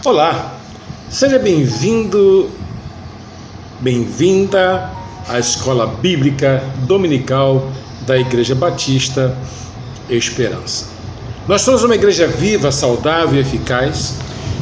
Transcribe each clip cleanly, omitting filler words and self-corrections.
Olá, seja bem-vindo, bem-vinda à Escola Bíblica Dominical da Igreja Batista Esperança. Nós somos uma igreja viva, saudável e eficaz,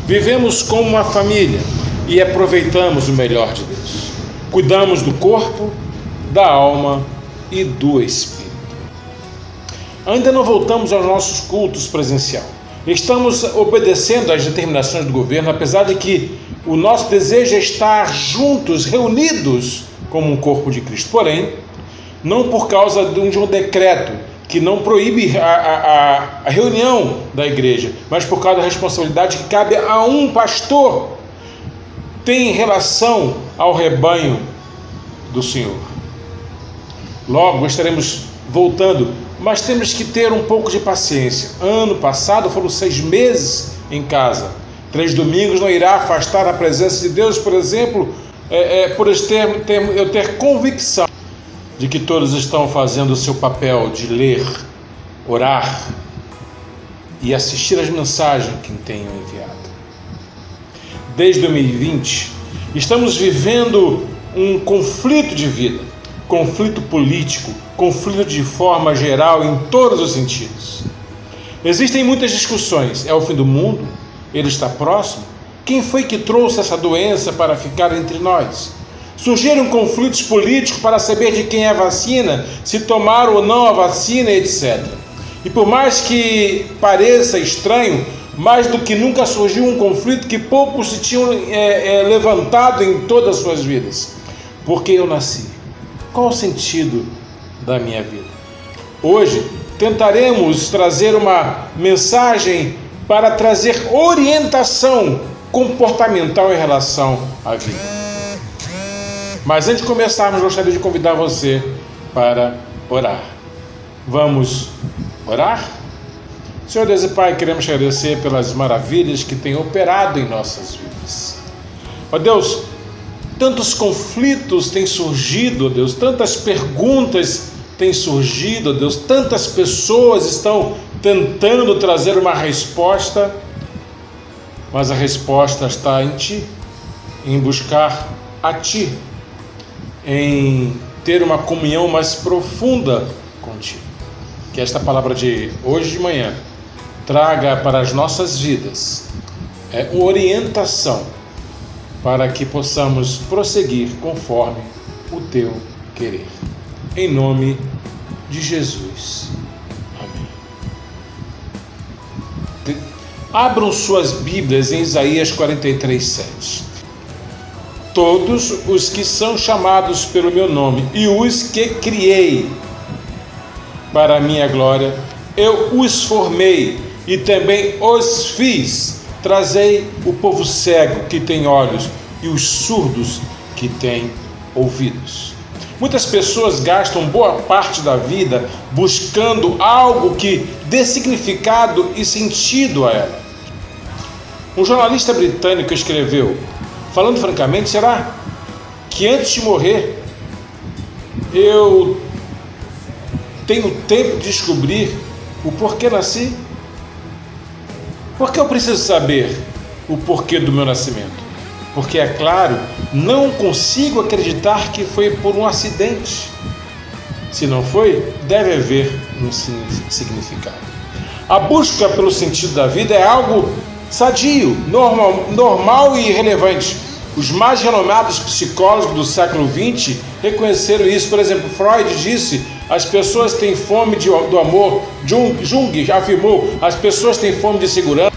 vivemos como uma família e aproveitamos o melhor de Deus. Cuidamos do corpo, da alma e do espírito. Ainda não voltamos aos nossos cultos presencial. Estamos obedecendo às determinações do governo, apesar de que o nosso desejo é estar juntos, reunidos como um corpo de Cristo. Porém, não por causa de um decreto que não proíbe a reunião da igreja, mas por causa da responsabilidade que cabe a um pastor tem relação ao rebanho do Senhor. Logo estaremos voltando, mas temos que ter um pouco de paciência. Ano passado foram 6 meses em casa. 3 domingos não irá afastar a presença de Deus, por exemplo, por eu ter convicção de que todos estão fazendo o seu papel de ler, orar e assistir às mensagens que tenham enviado. Desde 2020, estamos vivendo um conflito de vida, conflito político, conflito de forma geral em todos os sentidos. Existem muitas discussões. É o fim do mundo? Ele está próximo? Quem foi que trouxe essa doença para ficar entre nós? Surgiram conflitos políticos para saber de quem é a vacina, se tomar ou não a vacina, etc. E por mais que pareça estranho, mais do que nunca surgiu um conflito que poucos se tinham levantado em todas as suas vidas. Por que eu nasci? Qual o sentido da minha vida? Hoje tentaremos trazer uma mensagem para trazer orientação comportamental em relação à vida. Mas antes de começarmos, gostaria de convidar você para orar. Vamos orar? Senhor Deus e Pai, queremos agradecer pelas maravilhas que tem operado em nossas vidas. Ó Deus, tantos conflitos têm surgido, ó Deus, tantas perguntas têm surgido, ó Deus, tantas pessoas estão tentando trazer uma resposta, mas a resposta está em Ti, em buscar a Ti, em ter uma comunhão mais profunda contigo. Que esta palavra de hoje de manhã traga para as nossas vidas uma orientação para que possamos prosseguir conforme o Teu querer. Em nome de Jesus. Amém. Abram suas Bíblias em Isaías 43:7. Todos os que são chamados pelo meu nome e os que criei para a minha glória, eu os formei e também os fiz. Trazei o povo cego que tem olhos e os surdos que têm ouvidos. Muitas pessoas gastam boa parte da vida buscando algo que dê significado e sentido a ela. Um jornalista britânico escreveu: falando francamente, será que antes de morrer eu tenho tempo de descobrir o porquê nasci? Por que eu preciso saber o porquê do meu nascimento? Porque, é claro, não consigo acreditar que foi por um acidente. Se não foi, deve haver um significado. A busca pelo sentido da vida é algo sadio, normal e relevante. Os mais renomados psicólogos do século XX reconheceram isso. Por exemplo, Freud disse: as pessoas têm fome do amor. Jung afirmou: as pessoas têm fome de segurança.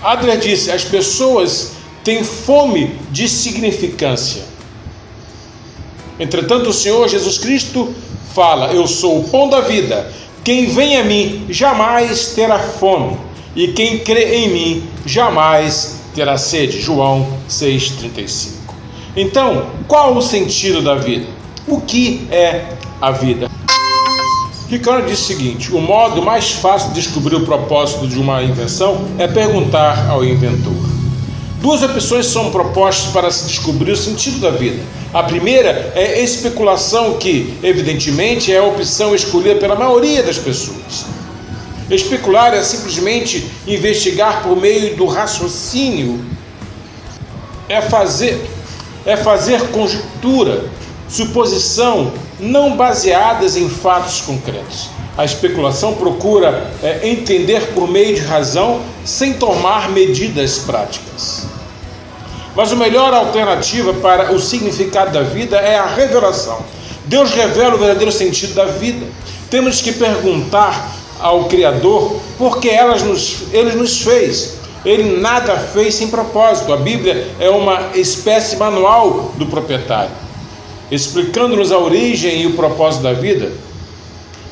Adler disse: as pessoas têm fome de significância. Entretanto, o Senhor Jesus Cristo fala: eu sou o pão da vida. Quem vem a mim jamais terá fome, e quem crê em mim jamais terá sede. João 6,35. Então, qual o sentido da vida? O que é a vida? Ricardo diz o seguinte: o modo mais fácil de descobrir o propósito de uma invenção é perguntar ao inventor. 2 opções são propostas para se descobrir o sentido da vida. A primeira é especulação, que, evidentemente, é a opção escolhida pela maioria das pessoas. Especular é simplesmente investigar por meio do raciocínio é fazer conjectura, suposição, não baseadas em fatos concretos. A especulação procura entender por meio de razão, sem tomar medidas práticas. Mas a melhor alternativa para o significado da vida é a revelação. Deus revela o verdadeiro sentido da vida. Temos que perguntar ao Criador por que Ele nos fez. Ele nada fez sem propósito. A Bíblia é uma espécie manual do proprietário, explicando-nos a origem e o propósito da vida.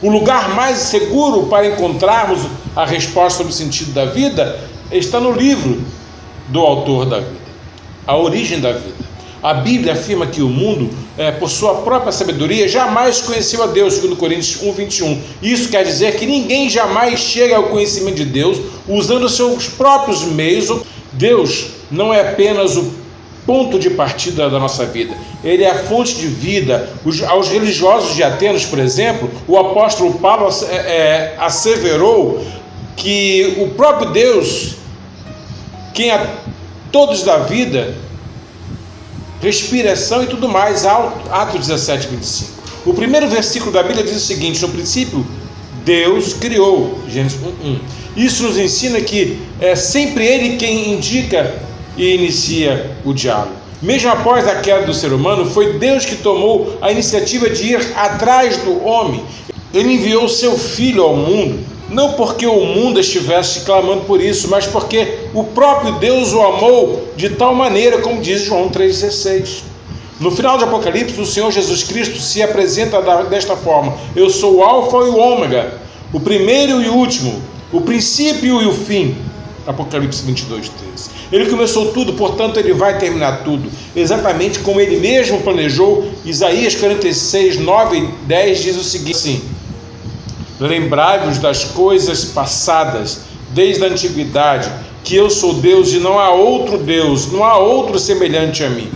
O lugar mais seguro para encontrarmos a resposta sobre o sentido da vida está no livro do autor da vida, a origem da vida. A Bíblia afirma que o mundo, por sua própria sabedoria, jamais conheceu a Deus, segundo Coríntios 1:21. Isso quer dizer que ninguém jamais chega ao conhecimento de Deus usando seus próprios meios. Deus não é apenas o ponto de partida da nossa vida, Ele é a fonte de vida. Aos religiosos de Atenas, por exemplo, o apóstolo Paulo asseverou que o próprio Deus, quem a todos dá vida, respiração e tudo mais, Atos 17:25. O primeiro versículo da Bíblia diz o seguinte: no princípio, Deus criou, Gênesis 1:1. Isso nos ensina que é sempre Ele quem indica e inicia o diálogo. Mesmo após a queda do ser humano, foi Deus que tomou a iniciativa de ir atrás do homem. Ele enviou seu Filho ao mundo, não porque o mundo estivesse clamando por isso, mas porque o próprio Deus o amou de tal maneira, como diz João 3,16. No final de Apocalipse, o Senhor Jesus Cristo se apresenta desta forma: eu sou o Alfa e o Ômega, o primeiro e o último, o princípio e o fim. Apocalipse 22:13. Ele começou tudo, portanto Ele vai terminar tudo, exatamente como Ele mesmo planejou. Isaías 46:9-10 diz o seguinte assim: lembrai-vos das coisas passadas, desde a antiguidade, que eu sou Deus e não há outro Deus, não há outro semelhante a mim,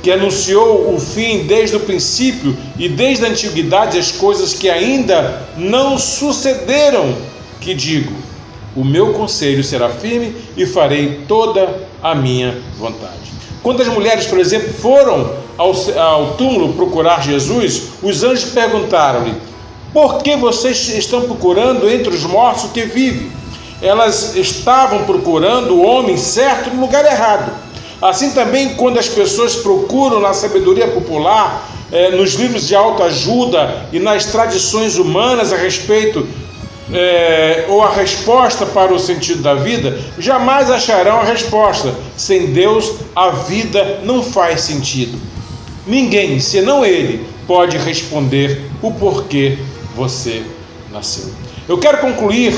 que anunciou o fim desde o princípio e desde a antiguidade as coisas que ainda não sucederam, que digo, o meu conselho será firme e farei toda a minha vontade. Quando as mulheres, por exemplo, foram ao túmulo procurar Jesus, os anjos perguntaram-lhe: por que vocês estão procurando entre os mortos o que vive? Elas estavam procurando o homem certo no lugar errado. Assim também, quando as pessoas procuram na sabedoria popular, nos livros de autoajuda e nas tradições humanas a respeito ou a resposta para o sentido da vida, jamais acharão a resposta. Sem Deus, a vida não faz sentido. Ninguém, senão Ele, pode responder o porquê você nasceu. Eu quero concluir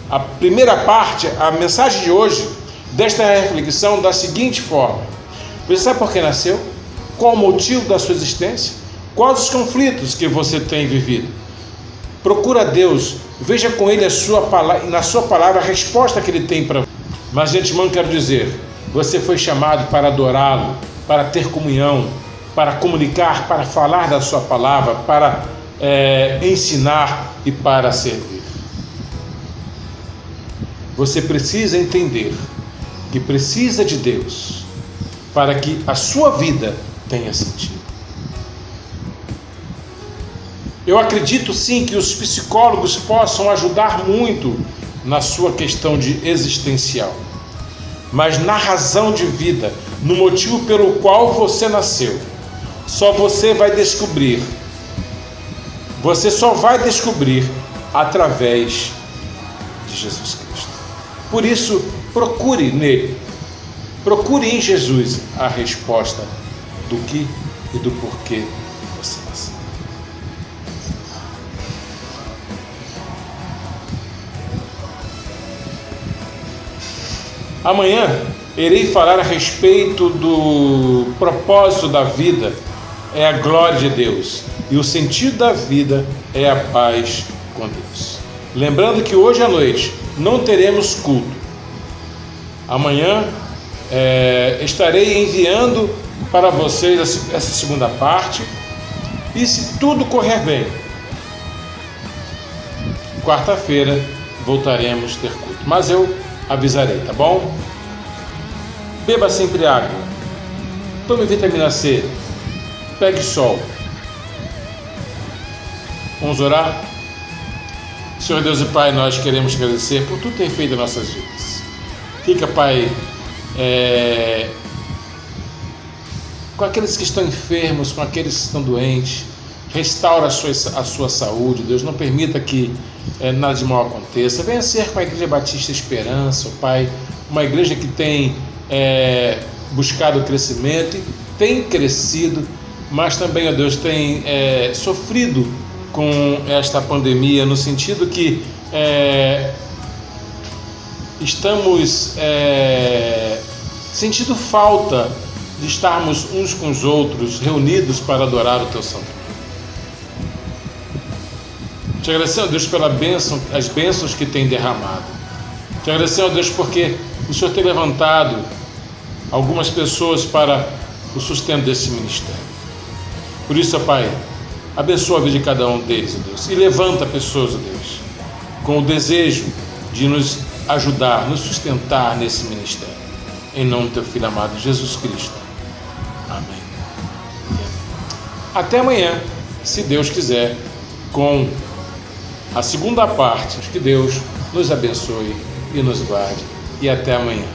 a primeira parte, a mensagem de hoje, desta reflexão da seguinte forma: você sabe por que nasceu? Qual o motivo da sua existência? Quais os conflitos que você tem vivido? Procura Deus, veja com Ele na sua palavra a resposta que Ele tem para você. Mas de antemão quero dizer, você foi chamado para adorá-lo, para ter comunhão, para comunicar, para falar da sua palavra, para ensinar e para servir. Você precisa entender que precisa de Deus para que a sua vida tenha sentido. Eu acredito sim que os psicólogos possam ajudar muito na sua questão de existencial, mas na razão de vida, no motivo pelo qual você nasceu, só você vai descobrir. Você só vai descobrir através de Jesus Cristo. Por isso, procure nele, procure em Jesus a resposta do que e do porquê você nasceu. Amanhã irei falar a respeito do propósito da vida, é a glória de Deus, e o sentido da vida é a paz com Deus. Lembrando que hoje à noite não teremos culto. Amanhã estarei enviando para vocês essa segunda parte, e se tudo correr bem, quarta-feira voltaremos a ter culto, mas eu avisarei, tá bom? Beba sempre água, Tome vitamina C. Pegue sol. Vamos orar? Senhor Deus e Pai, nós queremos agradecer por tudo que tem feito em nossas vidas. Fica, Pai, com aqueles que estão enfermos, com aqueles que estão doentes. Restaura a sua saúde, Deus. Não permita que nada de mal aconteça. Venha ser com a Igreja Batista Esperança, Pai, uma igreja que tem buscado o crescimento, e tem crescido, mas também, ó Deus, tem sofrido com esta pandemia, no sentido que estamos sentindo falta de estarmos uns com os outros, reunidos para adorar o Teu santo nome. Te agradecemos, Deus, pela bênção, as bênçãos que tem derramado. Te agradecemos, Deus, porque o Senhor tem levantado algumas pessoas para o sustento desse ministério. Por isso, ó Pai, abençoa a vida de cada um deles, ó Deus, e levanta pessoas, ó Deus, com o desejo de nos ajudar, nos sustentar nesse ministério. Em nome do Teu Filho amado, Jesus Cristo. Amém. Até amanhã, se Deus quiser, com a segunda parte. Que Deus nos abençoe e nos guarde. E até amanhã.